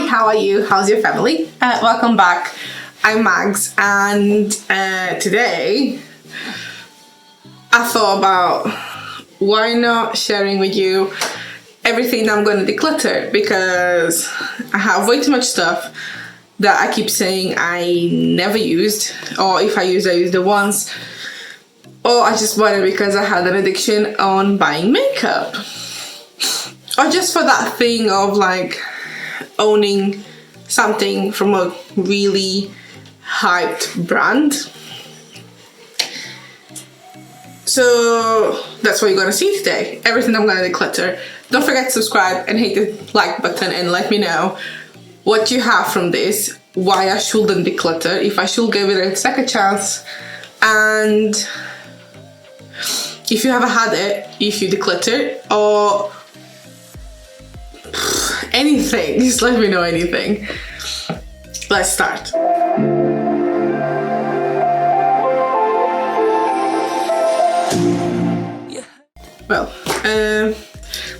how are you? How's your family? Welcome back. I'm Magz, and today I thought about why not sharing with you everything I'm going to declutter, because I have way too much stuff that I keep saying I never used, or if I used it once, or I just bought it because I had an addiction on buying makeup, or just for that thing of like owning something from a really hyped brand. So that's what you're gonna see today, everything I'm gonna declutter. Don't forget to subscribe and hit the like button and let me know what you have from this, why I shouldn't declutter, if I should give it a second chance, and if you haven't had it, if you declutter, or anything, just let me know anything. Let's start. Well,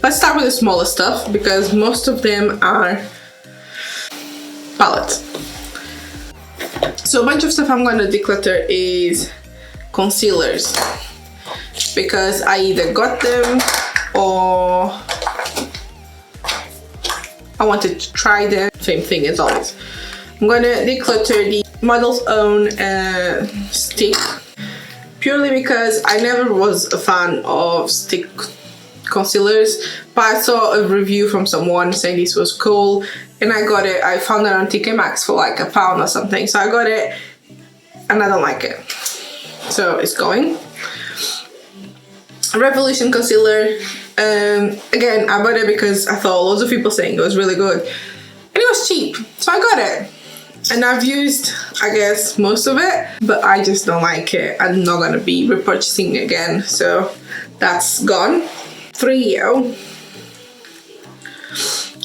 let's start with the smaller stuff, because most of them are palettes. So a bunch of stuff I'm going to declutter is concealers, because I either got them or I wanted to try them. Same thing as always. I'm going to declutter the Model's Own stick, purely because I never was a fan of stick concealers, but I saw a review from someone saying this was cool, and I got it. I found it on TK Maxx for like £1 or something, so I got it and I don't like it, so it's going. Revolution concealer, again, I bought it because I saw loads of people saying it was really good and it was cheap, so I got it. And I've used, I guess, most of it, but I just don't like it. I'm not gonna be repurchasing again, so that's gone. Trio.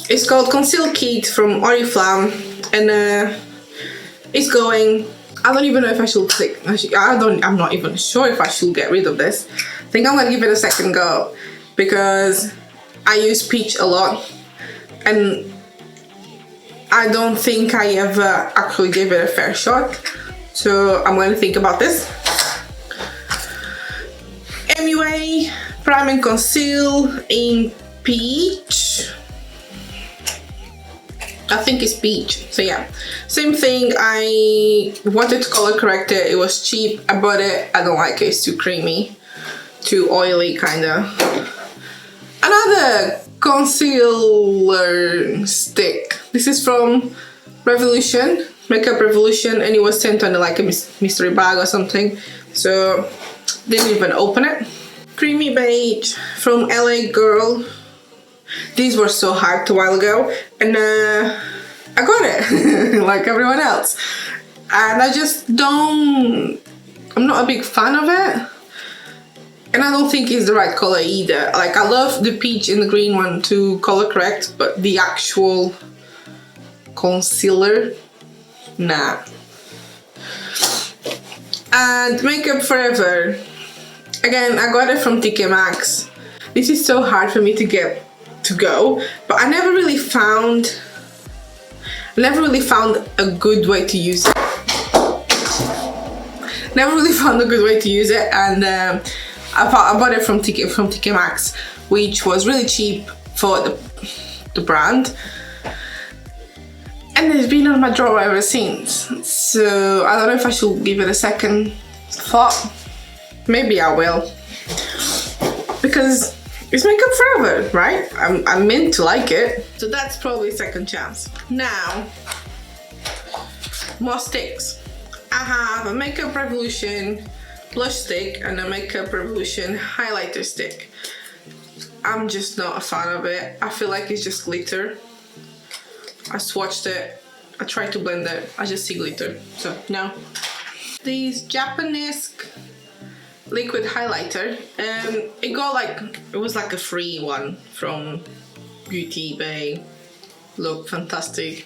It's called Conceal Kit from Oriflame, and it's going. I don't even know if I should click. I'm not even sure if I should get rid of this. I think I'm gonna give it a second go, because I use peach a lot, and I don't think I ever actually gave it a fair shot, so I'm going to think about this. MUA Prime and Conceal in peach. I think it's peach, so yeah. Same thing, I wanted to color correct it, it was cheap, I bought it, I don't like it, it's too creamy, too oily kinda. Another concealer stick. This is from Revolution, Makeup Revolution, and it was sent on like a mystery bag or something, so didn't even open it. Creamy beige from LA Girl. These were so hyped a while ago, and I got it like everyone else, and I just don't, I'm not a big fan of it, and I don't think it's the right color either. Like, I love the peach and the green one to color correct, but the actual concealer, nah. And Makeup Forever, again, I got it from TK Maxx. This is so hard for me to get to go, but I never really found a good way to use it. Never really found a good way to use it, and I bought it from TK Maxx, which was really cheap for the brand. And it's been on my drawer ever since, so I don't know if I should give it a second thought. Maybe I will, because it's Makeup Forever, right? I'm meant to like it, so that's probably a second chance. Now, more sticks. I have a Makeup Revolution blush stick and a Makeup Revolution highlighter stick. I'm just not a fan of it. I feel like it's just glitter. I swatched it, I tried to blend it, I just see glitter, so no. These Japanese liquid highlighter, it was like a free one from Beauty Bay. Look fantastic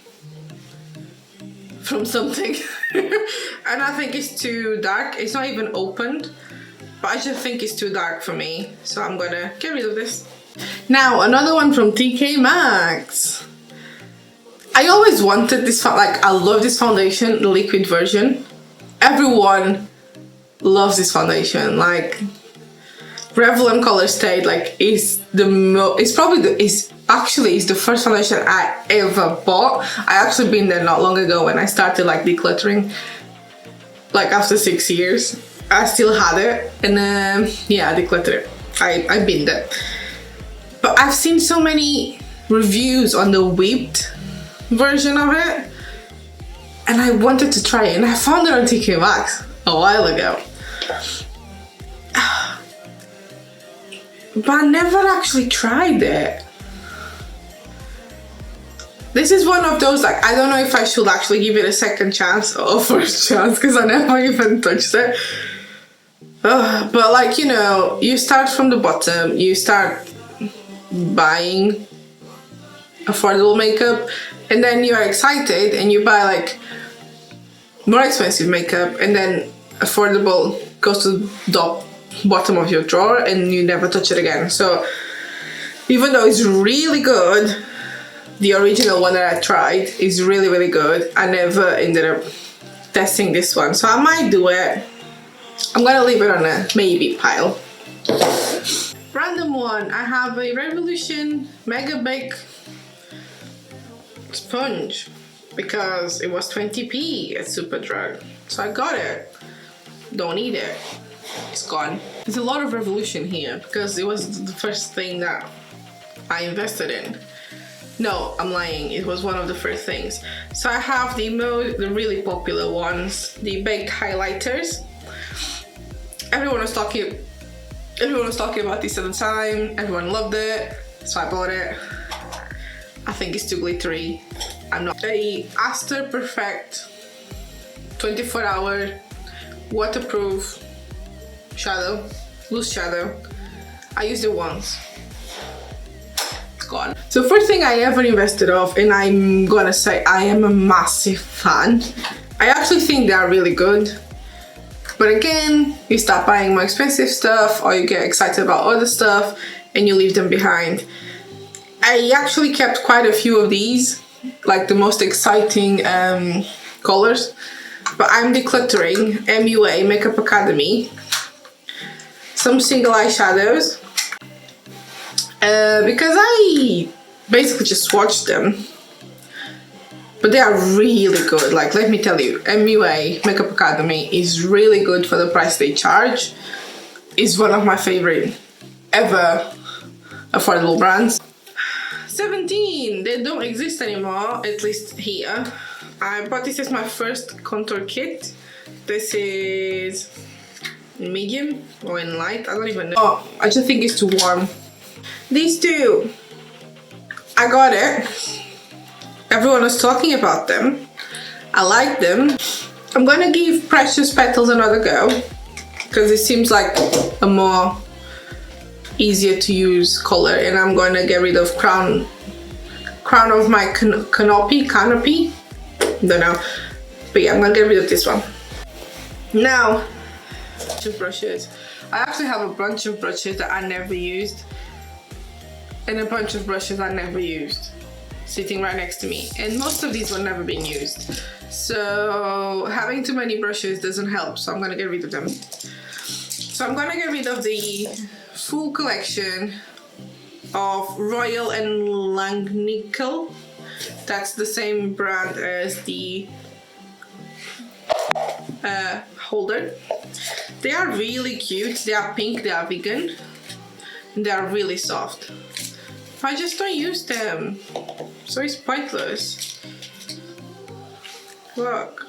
from something. And I think it's too dark. It's not even opened, but I just think it's too dark for me, so I'm gonna get rid of this. Now, another one from TK Maxx. I always wanted this, like, I love this foundation, the liquid version. Everyone loves this foundation. Like, Revlon Color Stay, like, is the most, it's probably the, is the first foundation I ever bought. I actually been there not long ago when I started like decluttering, like after 6 years. I still had it, and yeah, I decluttered it. I been there. But I've seen so many reviews on the whipped version of it, and I wanted to try it, and I found it on TK Maxx a while ago. But I never actually tried it. This is one of those, like, I don't know if I should actually give it a second chance or first chance, because I never even touched it. But like, you know, you start from the bottom, you start buying affordable makeup, and then you're excited and you buy like more expensive makeup, and then affordable goes to the bottom of your drawer and you never touch it again. So even though it's really good, the original one that I tried is really, really good, I never ended up testing this one. So I might do it. I'm gonna leave it on a maybe pile. Random one, I have a Revolution Mega Bake sponge because it was 20p at Superdrug. So I got it. Don't need it. It's gone. There's a lot of Revolution here because it was the first thing that I invested in. No, I'm lying. It was one of the first things. So I have the really popular ones, the baked highlighters. Everyone was talking about this at the time. Everyone loved it, so I bought it. I think it's too glittery. I'm not. The Aster Perfect 24-hour waterproof shadow, loose shadow. I used it once. It's gone. So first thing I ever invested of, and I'm gonna say I am a massive fan. I actually think they are really good. But again, you start buying more expensive stuff, or you get excited about other stuff and you leave them behind. I actually kept quite a few of these, like the most exciting colors. But I'm decluttering MUA Makeup Academy, some single eyeshadows, because I basically just swatched them. But they are really good. Like, let me tell you, MUA Makeup Academy is really good for the price they charge. It's one of my favorite ever affordable brands. 17, they don't exist anymore, at least here. I bought this as my first contour kit. This is in medium or in light, I don't even know. Oh, I just think it's too warm. These two, I got it. Everyone was talking about them. I like them. I'm gonna give Precious Petals another go because it seems like a more easier to use color, and I'm gonna get rid of crown of my canopy. Don't know, but yeah, I'm gonna get rid of this one. Now, brushes. I actually have a bunch of brushes that I never used, and a bunch of brushes I never used, sitting right next to me, and most of these were never being used. So having too many brushes doesn't help, so I'm gonna get rid of them. So I'm gonna get rid of the full collection of Royal and Langnickel. That's the same brand as the holder. They are really cute. They are pink, they are vegan, and they are really soft. I just don't use them, so it's pointless. Look.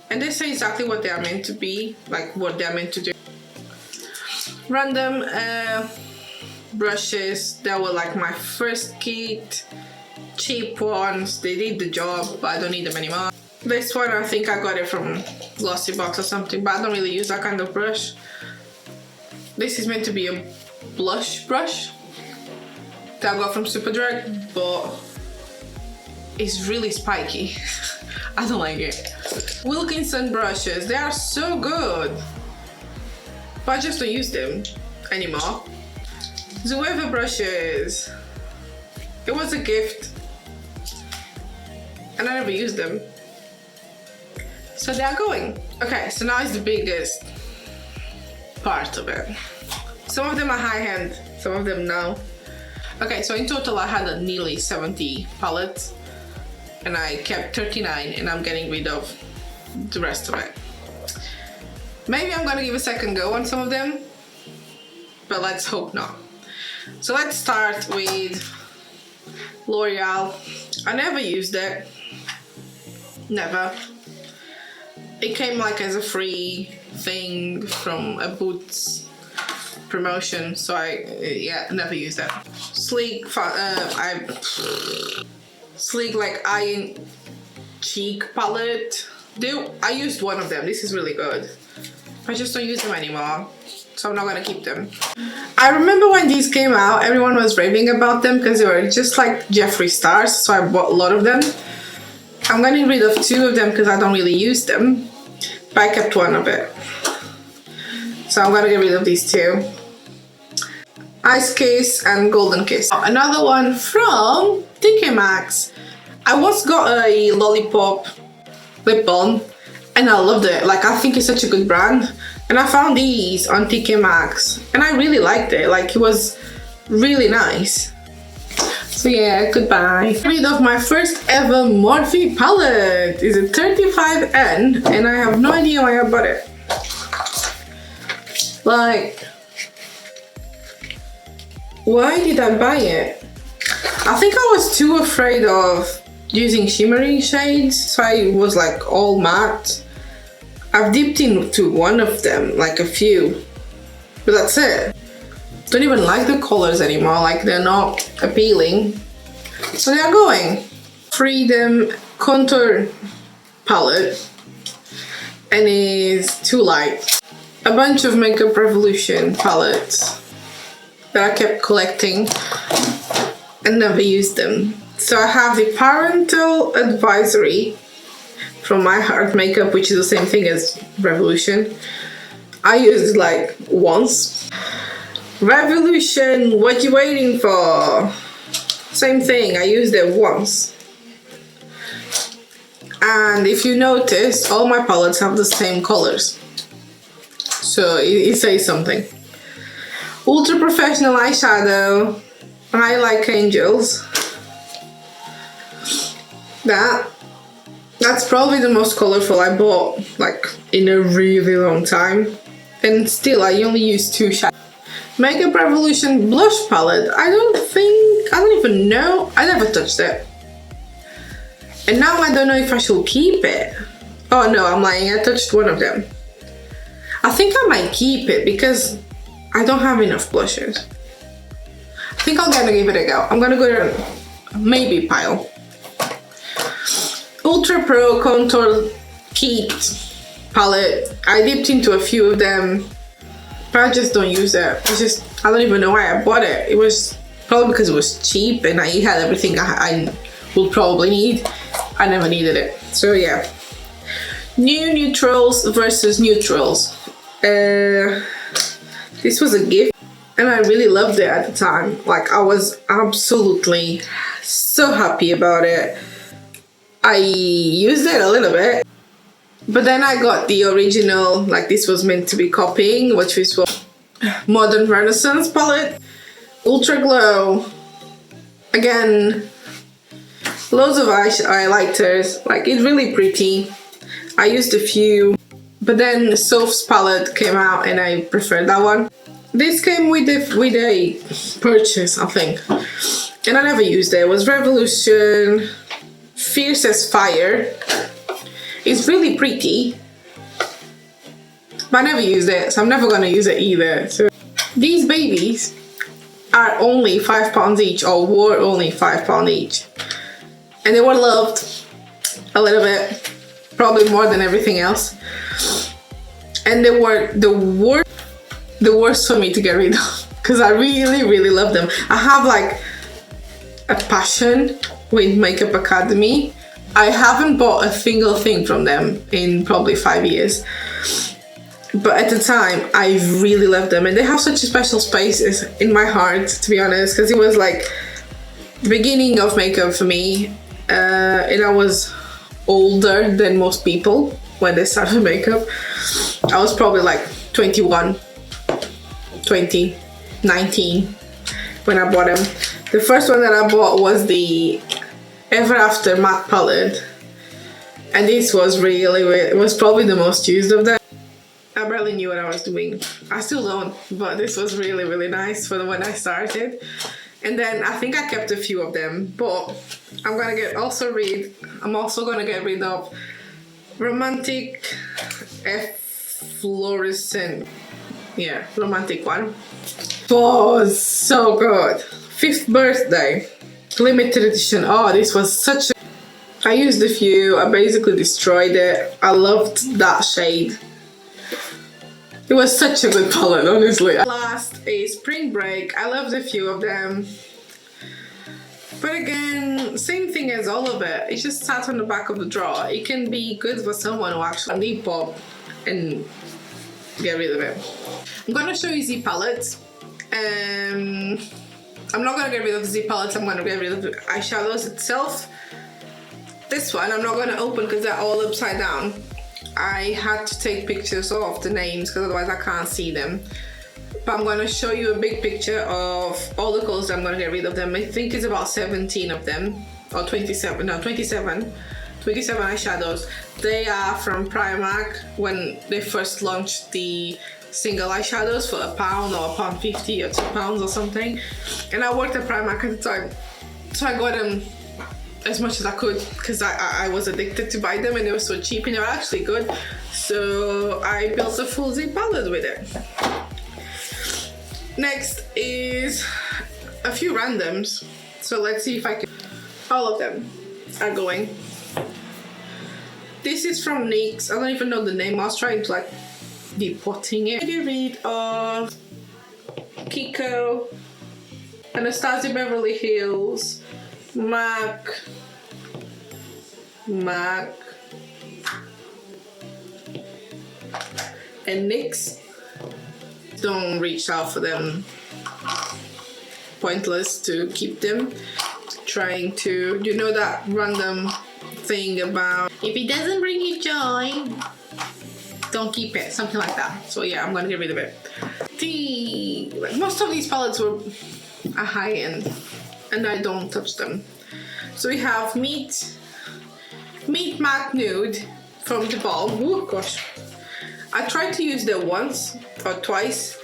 And they say exactly what they are meant to be, like what they are meant to do. Random brushes that were like my first kit. Cheap ones, they did the job, but I don't need them anymore. This one, I think I got it from Glossy Box or something, but I don't really use that kind of brush. This is meant to be a blush brush that I got from Superdrug, but it's really spiky. I don't like it. Wilkinson brushes, they are so good, but I just don't use them anymore. Zoeva brushes, it was a gift and I never use them. So they are going. Okay, so now is the biggest part of it. Some of them are high-end, some of them no. Okay, so in total I had nearly 70 palettes and I kept 39 and I'm getting rid of the rest of it. Maybe I'm gonna give a second go on some of them, but let's hope not. So let's start with L'Oreal. I never used it, never. It came like as a free thing from a Boots promotion, so I never used that. Sleek, Sleek like eye and cheek palette. I used one of them. This is really good. I just don't use them anymore, so I'm not gonna keep them. I remember when these came out, everyone was raving about them because they were just like Jeffree Stars, so I bought a lot of them. I'm getting rid of 2 of them because I don't really use them, but I kept 1 of it. So I'm gonna get rid of these 2. Ice Kiss and Golden Kiss. Another one from Magzz. I once got a Lollipop lip balm and I loved it. Like, I think it's such a good brand. And I found these on Magzz and I really liked it. Like, it was really nice. So yeah, goodbye. Get rid of my first ever Morphe palette. It's a 35N and I have no idea why I bought it. Like, why did I buy it? I think I was too afraid of using shimmering shades, so I was like all matte. I've dipped into one of them, like a few, but that's it. Don't even like the colors anymore, like they're not appealing. So they are going. Freedom Contour Palette, and it's too light. A bunch of Makeup Revolution palettes that I kept collecting and never used them. So I have the Parental Advisory from My Heart Makeup, which is the same thing as Revolution. I used it like once. Revolution, what you waiting for? Same thing, I used it once. And if you notice, all my palettes have the same colors. So it says something. Ultra Professional Eyeshadow. I Like Angels. That's probably the most colorful I bought like in a really long time. And still I only use 2 shadows. Makeup Revolution Blush Palette. I don't even know. I never touched it. And now I don't know if I should keep it. Oh no, I'm lying. I touched one of them. I think I might keep it because I don't have enough blushes. I think I'm gonna give it a go. I'm gonna go to maybe pile. Ultra Pro Contour Kit palette. I dipped into a few of them, but I just don't use it. I don't even know why I bought it. It was probably because it was cheap and I had everything I would probably need. I never needed it. So yeah. New Neutrals versus Neutrals. This was a gift and I really loved it at the time. Like, I was absolutely so happy about it. I used it a little bit, but then I got the original, like this was meant to be copying, which was Modern Renaissance palette. Ultra Glow. Again, loads of highlighters. Like, it's really pretty. I used a few, but then Soph's palette came out and I preferred that one. This came with a purchase, I think, and I never used it. It was Revolution Fierce as Fire. It's really pretty, but I never used it, so I'm never gonna use it either. So these babies are only £5 each, or were only £5 each, and they were loved a little bit, probably more than everything else, and they were the worst for me to get rid of because I really love them. I have like a passion with Makeup Academy. I haven't bought a single thing from them in probably 5 years, but at the time I really loved them, and they have such a special space in my heart, to be honest, because it was like the beginning of makeup for me, and I was older than most people when they started makeup. I was probably like 21, 20, 19 when I bought them. The first one that I bought was the Ever After matte palette, and this was really, it was probably the most used of them. I barely knew what I was doing. I still don't, but this was really, really nice for when I started. And then I think I kept a few of them, but I'm also gonna get rid of Romantic Fluorescent. Yeah, romantic one. Was so good. 5th birthday, limited edition. Oh, this was such a... I used a few, I basically destroyed it. I loved that shade. It was such a good palette, honestly. Last is Spring Break. I loved a few of them. But again, same thing as all of it. It just sat on the back of the drawer. It can be good for someone who actually depop and get rid of it. I'm gonna show you Z palettes. I'm not gonna get rid of the Z palettes, I'm gonna get rid of the eyeshadows itself. This one I'm not gonna open because they're all upside down. I had to take pictures of the names because otherwise I can't see them. But I'm gonna show you a big picture of all the colors I'm gonna get rid of them. I think it's about 17 of them, or 27, no, 27 eyeshadows. They are from Primark when they first launched the single eyeshadows for £1 or £1.50 or £2 or something. And I worked at Primark at the time, so I got them as much as I could because I was addicted to buy them and they were so cheap and they were actually good. So I built a full Z palette with it. Next is a few randoms. So let's see if I can... All of them are going. This is from NYX. I don't even know the name. I was trying to like depotting it. Get rid of Kiko, Anastasia Beverly Hills, MAC, and NYX. Don't reach out for them. Pointless to keep them. Trying to, you know that random thing about if it doesn't bring you joy, don't keep it, something like that. So yeah, I'm gonna get rid of it. Most of these palettes were a high end and I don't touch them. So we have Meet Matte Nude from the Balm. Oh gosh, I tried to use them once or twice.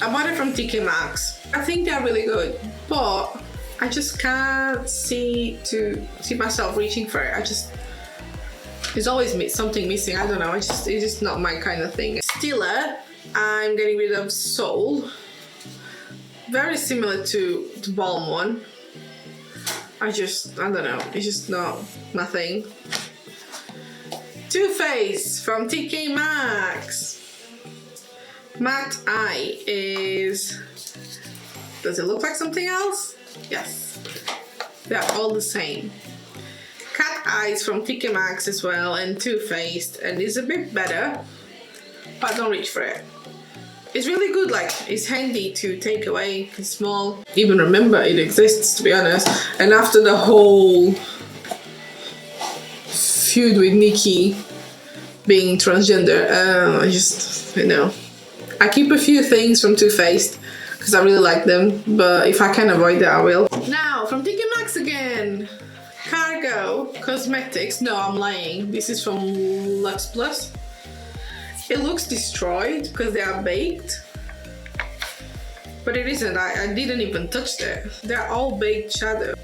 I bought it from TK Maxx. I think they're really good, but I just can't see myself reaching for it. There's always something missing. I don't know. It's just not my kind of thing. Stila, I'm getting rid of Soul. Very similar to the Balm one. I don't know. It's just not my thing. Too Faced from TK Maxx. Matte Eye is... Does it look like something else? Yes. They're all the same. Cat Eyes from TK Maxx as well, and Too Faced, and it's a bit better, but don't reach for it. It's really good, like, it's handy to take away, it's small. Even remember it exists, to be honest. And after the whole feud with Nikki being transgender, I just, you know, I keep a few things from Too Faced because I really like them, but if I can avoid it, I will. Now, from TK Maxx again. Cargo Cosmetics. No, I'm lying. This is from Lux Plus. It looks destroyed because they are baked, but it isn't. I didn't even touch it. They're all baked shadow.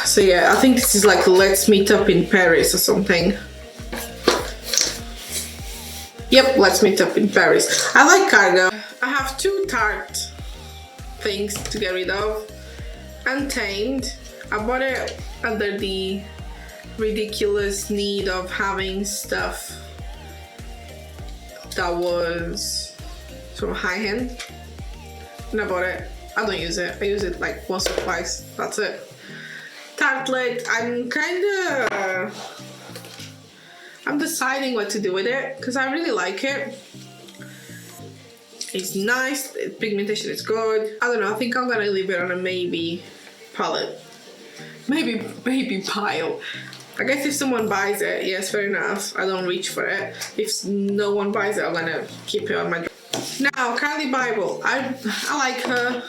So yeah, I think this is like Let's Meet Up in Paris or something. Yep, Let's Meet Up in Paris. I like Cargo. I have two Tarte things to get rid of. Untamed. I bought it under the ridiculous need of having stuff that was from high end, and I bought it. I don't use it. I use it like once or twice. That's it. Tartlet. I'm deciding what to do with it because I really like it. It's nice. The pigmentation is good. I don't know. I think I'm gonna leave it on a maybe palette. maybe pile. I guess if someone buys it, yes, fair enough. I don't reach for it. If no one buys it, I'm gonna keep it on my. Now, Kylie Bible. I like her.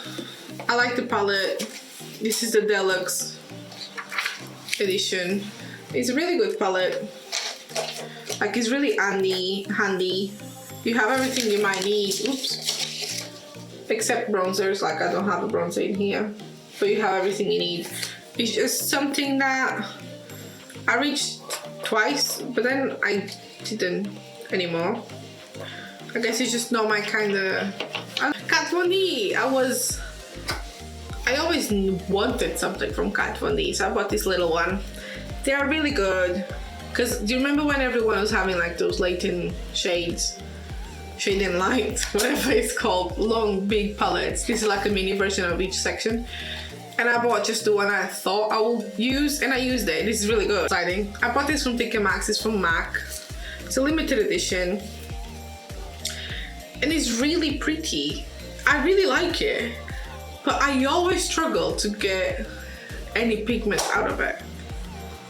I like the palette. This is the deluxe edition. It's a really good palette. Like, it's really handy. You have everything you might need. Oops. Except bronzers. Like, I don't have a bronzer in here, but you have everything you need. It's just something that I reached twice, but then I didn't anymore. I guess it's just not my kind of. Kat Von D. I always wanted something from Kat Von D, so I bought this little one. They are really good. Cause do you remember when everyone was having like those latent shades, shade and light, whatever it's called, long big palettes? This is like a mini version of each section. And I bought just the one I thought I would use, and I used it. This is really good. Exciting. I bought this from Magzz. It's from MAC. It's a limited edition. And it's really pretty. I really like it. But I always struggle to get any pigment out of it.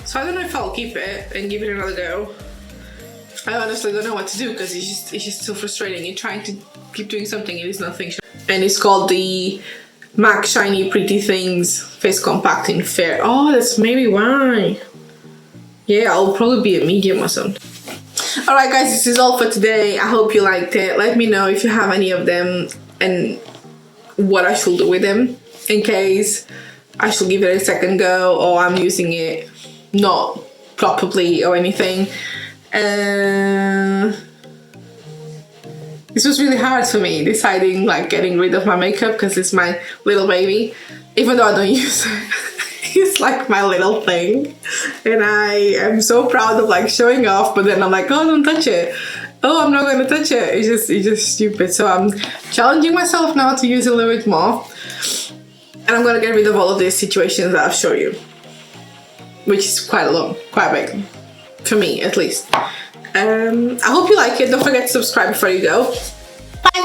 So I don't know if I'll keep it and give it another go. I honestly don't know what to do because it's just so frustrating. You're trying to keep doing something and it's nothing. And it's called the MAC Shiny Pretty Things Face Compacting Fair. Oh, that's maybe why. Yeah, I'll probably be a medium or something. Alright guys, this is all for today. I hope you liked it. Let me know if you have any of them and what I should do with them, in case I should give it a second go or I'm using it not properly or anything. This was really hard for me, deciding like getting rid of my makeup because it's my little baby. Even though I don't use it, it's like my little thing. And I am so proud of like showing off, but then I'm like, oh, don't touch it. Oh, I'm not gonna touch it. It's just stupid. So I'm challenging myself now to use a little bit more. And I'm gonna get rid of all of these situations that I've shown you. Which is quite a lot, quite big. For me, at least. I hope you like it. Don't forget to subscribe before you go. Bye!